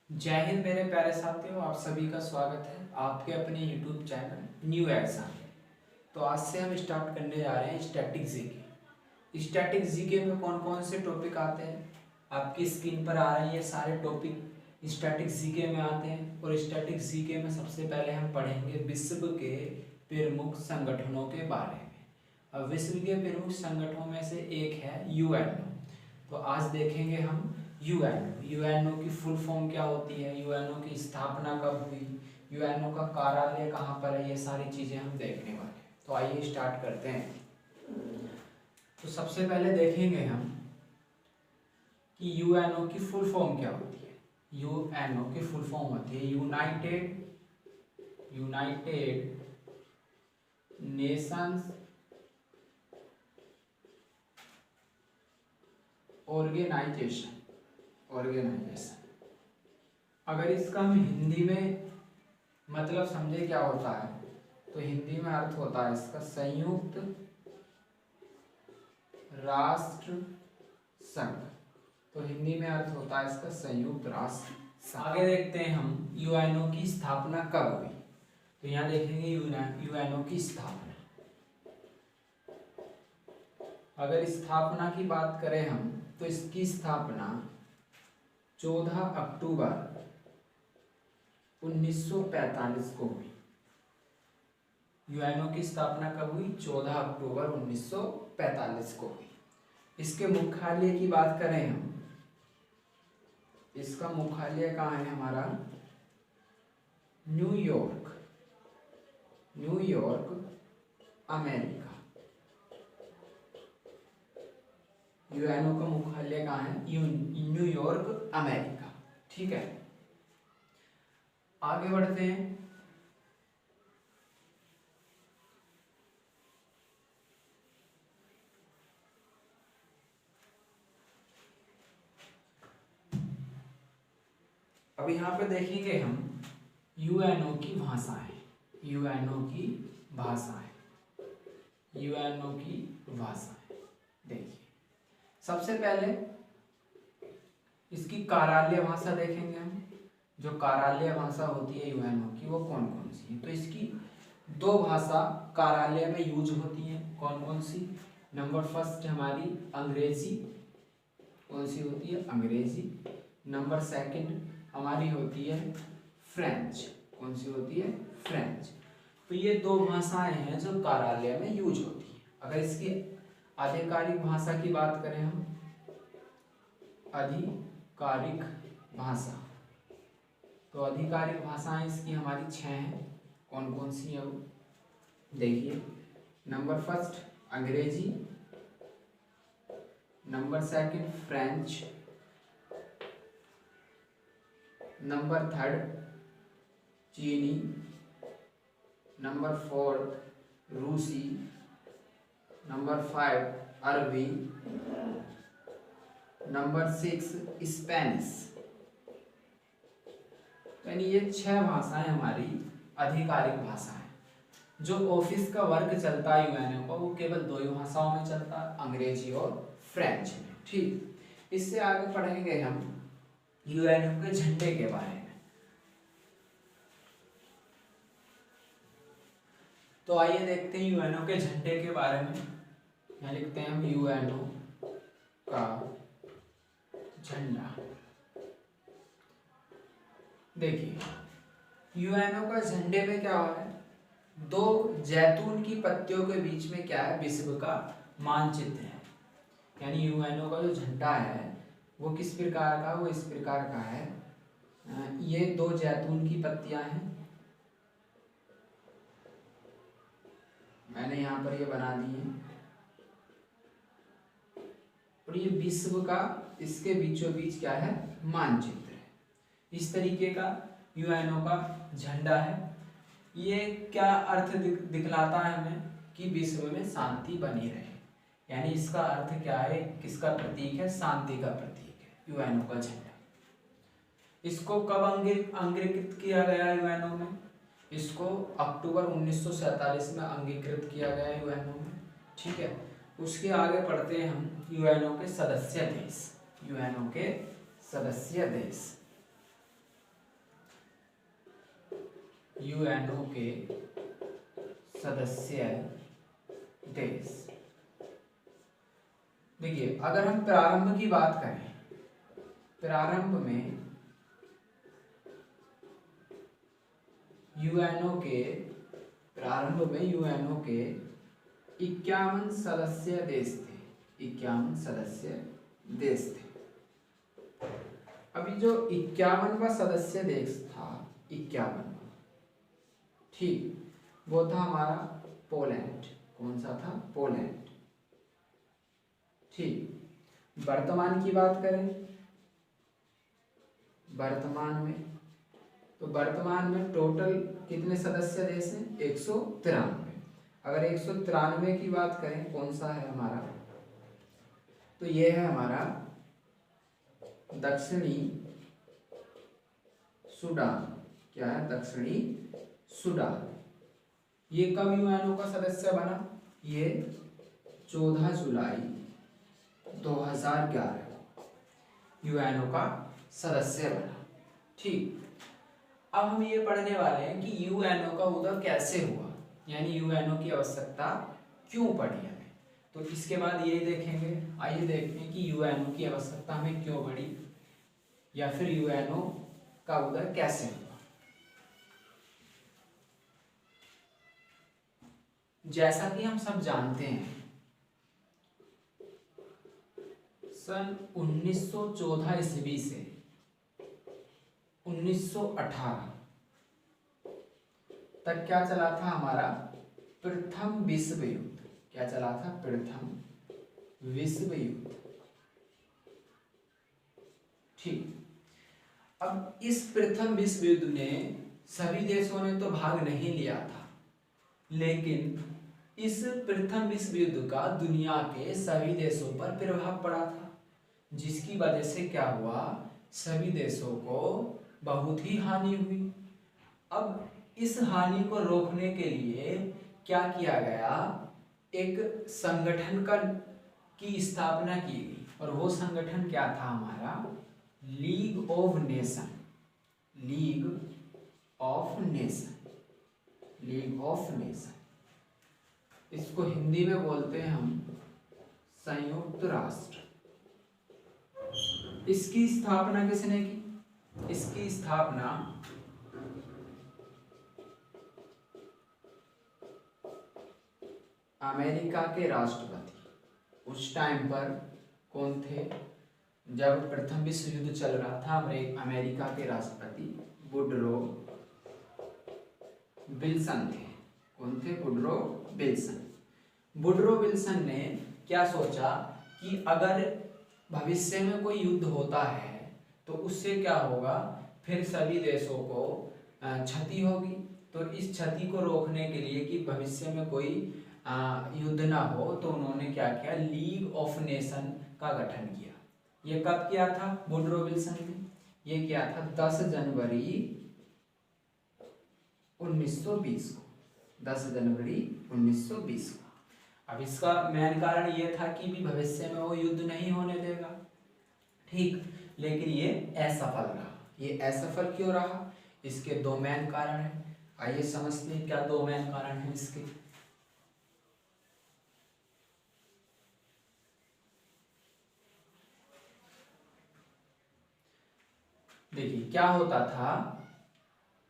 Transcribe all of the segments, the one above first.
जय हिंद मेरे प्यारे साथियों, आप सभी का स्वागत है आपके अपने YouTube चैनल न्यू एग्जाम। तो आज से हम स्टार्ट करने जा रहे हैं स्टैटिक जीके। स्टैटिक जीके में कौन कौन से टॉपिक आते हैं आपकी स्क्रीन पर आ रहे हैं। ये सारे टॉपिक स्टैटिक जीके में आते हैं। और स्टैटिक जीके में सबसे पहले हम पढ़ेंगे विश्व के प्रमुख संगठनों के बारे में। अब विश्व के प्रमुख संगठनों में से एक है यूएनओ। तो आज देखेंगे हम यूएनओ की फुल फॉर्म क्या होती है, यूएनओ की स्थापना कब हुई, यूएनओ का कार्यालय कहाँ पर है, ये सारी चीज़ें हम देखने वाले हैं। तो आइए स्टार्ट करते हैं। तो सबसे पहले देखेंगे हम कि यूएनओ की फुल फॉर्म क्या होती है। यूएनओ की फुल फॉर्म होती है यूनाइटेड नेशंस ऑर्गेनाइजेशन। अगर इसका हम हिंदी में मतलब समझे क्या होता है, तो हिंदी में अर्थ होता है इसका संयुक्त राष्ट्र संघ। तो हिंदी में अर्थ होता है इसका संयुक्त राष्ट्र संघ। आगे देखते हैं हम यूएनओ की स्थापना कब हुई। तो यहाँ देखेंगे यूएनओ की स्थापना। अगर स्थापना की बात करें हम, तो इसकी स्थापना 14 अक्टूबर 1945 को हुई। यूएनओ की स्थापना कब हुई? 14 अक्टूबर 1945 को हुई। इसके मुख्यालय की बात करें हम, इसका मुख्यालय कहाँ है हमारा? New York, America. यूएनओ का मुख्यालय कहाँ है? New York, America. ठीक है, आगे बढ़ते हैं। अब यहाँ पे देखेंगे हम यूएनओ की भाषाएं। देखिए, सबसे पहले इसकी कार्यालय भाषा देखेंगे हम। जो कार्यालय भाषा होती है यूएनओ की, वो कौन कौन सी है? तो इसकी दो भाषा कार्यालय में यूज होती हैं। कौन कौन सी? नंबर फर्स्ट हमारी अंग्रेजी। कौन सी होती है? अंग्रेजी। नंबर सेकंड हमारी होती है फ्रेंच। कौन सी होती है? फ्रेंच। तो ये दो भाषाएं हैं जो कार्यालय में यूज होती है। अगर इसकी आधिकारिक भाषा की बात करें हम, आधिकारिक भाषा, तो आधिकारिक भाषाएं इसकी हमारी 6 हैं। कौन कौन सी है वो देखिए। नंबर फर्स्ट अंग्रेजी, number second French, number third चीनी, नंबर फोर्थ रूसी, नंबर 5 अरबी, नंबर 6 स्पेनिश। यानी ये 6 भाषाएं हमारी आधिकारिक भाषा है। जो ऑफिस का वर्क चलता है यूएनओ का, वो केवल दो ही भाषाओं में चलता है, अंग्रेजी और फ्रेंच में। ठीक, इससे आगे पढ़ेंगे हम यूएनओ के झंडे के बारे में। तो आइए देखते हैं यूएनओ के झंडे के बारे में। यहाँ लिखते हैं हम यूएनओ का झंडा। देखिए, यूएनओ का झंडे में क्या है? दो जैतून की पत्तियों के बीच में क्या है? विश्व का मानचित्र है। यानी यूएनओ का जो झंडा है वो किस प्रकार का? वो इस प्रकार का है। ये दो जैतून की पत्तियां हैं। मैंने यहाँ पर ये बना दी है। और ये विश्व का, इसके बीचों बीच क्या है? मानचित्र है। इस तरीके का यूएनओ का झंडा है। ये क्या अर्थ दिखलाता है हमें? कि विश्व में शांति बनी रहे। यानी इसका अर्थ क्या है? किसका प्रतीक है? शांति का प्रतीक है यूएनओ का झंडा। इसको कब अंगीकृत किया गया यूएनओ में? इसको अक्टूबर 1947 में अंगीकृत किया गया यूएनओ में। ठीक है, उसके आगे पढ़ते हैं हम यूएनओ के सदस्य देश। यूएनओ के सदस्य देश। देखिए अगर हम प्रारंभ की बात करें, प्रारंभ में यूएनओ के 51 सदस्य देश थे, 51 सदस्य देश थे। अभी जो 51वां सदस्य देश था, 51, ठीक, वो था हमारा पोलैंड। कौन सा था? पोलैंड। ठीक, वर्तमान की बात करें वर्तमान में, तो वर्तमान में टोटल कितने सदस्य देश हैं? 193। अगर 193 की बात करें, कौन सा है हमारा? तो ये है हमारा दक्षिणी सूडान। क्या है? दक्षिणी सूडान। ये कब यूएनओ का सदस्य बना? ये 14 जुलाई 2011 यूएनओ का सदस्य बना। ठीक, अब हम ये पढ़ने वाले हैं कि यूएनओ का उदय कैसे हुआ, यानी यूएनओ की आवश्यकता क्यों पड़ी हमें। तो इसके बाद ये देखेंगे, आइए देखते हैं कि यूएनओ की आवश्यकता हमें क्यों पड़ी, या फिर यूएनओ का उदय कैसे हुआ। जैसा कि हम सब जानते हैं, सन 1914 ईस्वी से 1918 तक क्या चला था हमारा? प्रथम विश्व युद्ध। क्या चला था? प्रथम विश्व युद्ध। ठीक, अब इस प्रथम विश्व युद्ध में सभी देशों ने तो भाग नहीं लिया था, लेकिन इस प्रथम विश्व युद्ध का दुनिया के सभी देशों पर प्रभाव पड़ा था, जिसकी वजह से क्या हुआ? सभी देशों को बहुत ही हानि हुई। अब इस हानि को रोकने के लिए क्या किया गया? एक संगठन की स्थापना की गई, और वो संगठन क्या था हमारा? League of nation. League of nation, league of nation. इसको हिंदी में बोलते हैं हम संयुक्त राष्ट्र। इसकी स्थापना किसने की? इसकी स्थापना अमेरिका के राष्ट्रपति उस टाइम पर कौन थे? जब प्रथम विश्व युद्ध चल रहा था, अमेरिका के राष्ट्रपति वुडरो विल्सन थे। कौन थे? Woodrow Wilson. वुडरो विल्सन ने क्या सोचा कि अगर भविष्य में कोई युद्ध होता है तो उससे क्या होगा? फिर सभी देशों को क्षति होगी। तो इस क्षति को रोकने के लिए कि भविष्य में कोई युद्ध ना हो, तो उन्होंने क्या किया? लीग ऑफ नेशन का गठन किया। ये कब किया था वुडरो विल्सन ने? ये किया था 10 जनवरी 1920 को। 10 जनवरी 1920 को। अब इसका मेन कारण ये था कि भी भविष्य में वो युद्ध नहीं होने देगा। ठीक, लेकिन ये असफल रहा। ये असफल क्यों रहा? इसके दो मेन कारण हैं। आइए समझते हैं क्या दो मेन कारण हैं इसके। देखिए क्या होता था,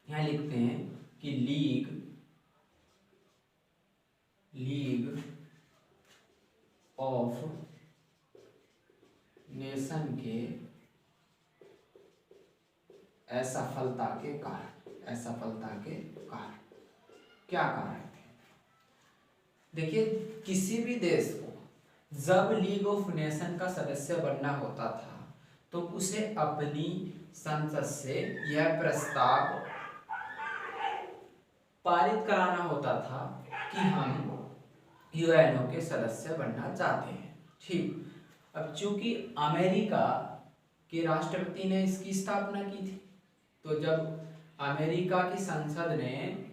यहां लिखते हैं कि लीग ऑफ नेशन के असफलता के कारण क्या कारण थे? देखिए किसी भी देश को जब लीग ऑफ नेशन का सदस्य बनना होता था तो उसे अपनी संसद से यह प्रस्ताव पारित कराना होता था कि हम यूएनओ के सदस्य बनना चाहते हैं। ठीक, अब चूंकि अमेरिका के राष्ट्रपति ने इसकी स्थापना की थी, तो जब अमेरिका की संसद ने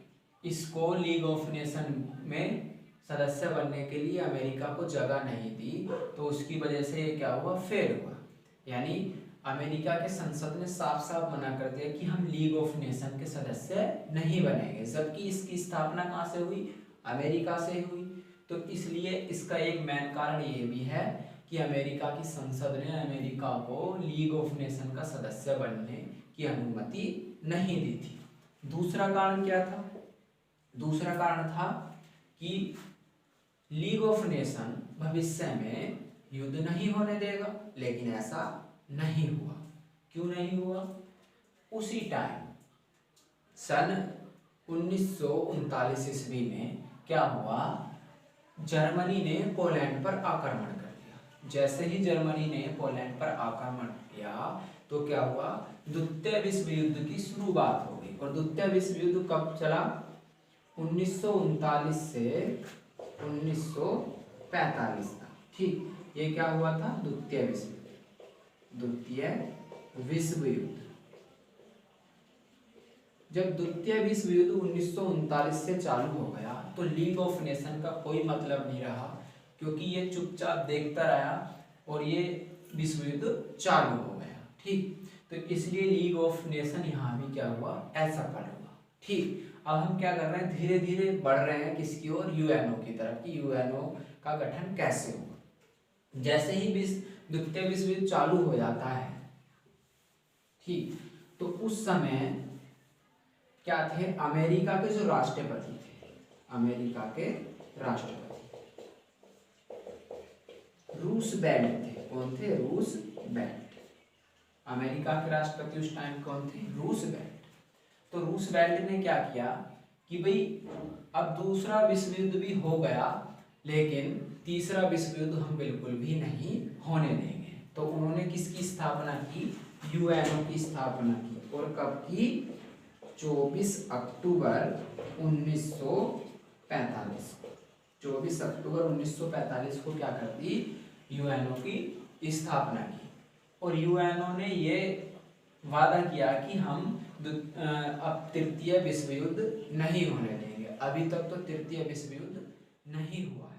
इसको लीग ऑफ नेशन में सदस्य बनने के लिए अमेरिका को जगह नहीं दी, तो उसकी वजह से ये क्या हुआ? फेल हुआ। यानी अमेरिका के संसद ने साफ साफ मना कर दिया कि हम लीग ऑफ नेशन के सदस्य नहीं बनेंगे, जबकि इसकी स्थापना कहाँ से हुई, अमेरिका से हुई। तो इसलिए इसका एक मेन कारण ये भी है कि अमेरिका की संसद ने अमेरिका को लीग ऑफ नेशन का सदस्य बनने की अनुमति नहीं दी थी। दूसरा कारण क्या था, दूसरा कारण था कि लीग ऑफ नेशन भविष्य में युद्ध नहीं होने देगा, लेकिन ऐसा नहीं हुआ। क्यों नहीं हुआ? उसी टाइम सन 1939 ईस्वी में क्या हुआ, जर्मनी ने पोलैंड पर आक्रमण कर दिया। जैसे ही जर्मनी ने पोलैंड पर आक्रमण किया तो क्या हुआ, द्वितीय विश्व युद्ध की शुरुआत हो गई। और द्वितीय विश्व युद्ध कब चला, 1939 से 1945 तक। ठीक, ये क्या हुआ था, द्वितीय विश्व युद्ध। जब द्वितीय विश्व युद्ध 1939 से चालू हो गया तो लीग ऑफ नेशन का कोई मतलब नहीं रहा, क्योंकि ये चुपचाप देखता रहा और ये विश्व युद्ध चालू हो गया। ठीक, तो इसलिए लीग ऑफ नेशन यहाँ भी क्या हुआ, असफल हुआ। ठीक, अब हम क्या कर रहे हैं, धीरे धीरे बढ़ रहे हैं किसकी ओर, यूएनओ की तरफ, कि यूएनओ का गठन कैसे होगा। जैसे ही द्वितीय विश्व युद्ध चालू हो जाता है, ठीक, तो उस समय क्या थे, अमेरिका के जो राष्ट्रपति थे, अमेरिका के राष्ट्रपति रूसवेल्ट थे। कौन थे, रूसवेल्ट। अमेरिका के राष्ट्रपति उस टाइम कौन थे, रूसवेल्ट। तो रूसवेल्ट ने क्या किया कि भाई अब दूसरा विश्व युद्ध भी हो गया, लेकिन तीसरा विश्व युद्ध हम बिल्कुल भी नहीं होने देंगे। तो उन्होंने किसकी स्थापना की, यूएनओ की स्थापना की। और कब की, 24 अक्टूबर 1945 को। 24 अक्टूबर 1945 को क्या कर दी, यूएनओ की स्थापना की। और यूएनओ ने ये वादा किया कि हम अब तृतीय विश्व युद्ध नहीं होने देंगे। अभी तक तो तृतीय विश्व युद्ध नहीं हुआ।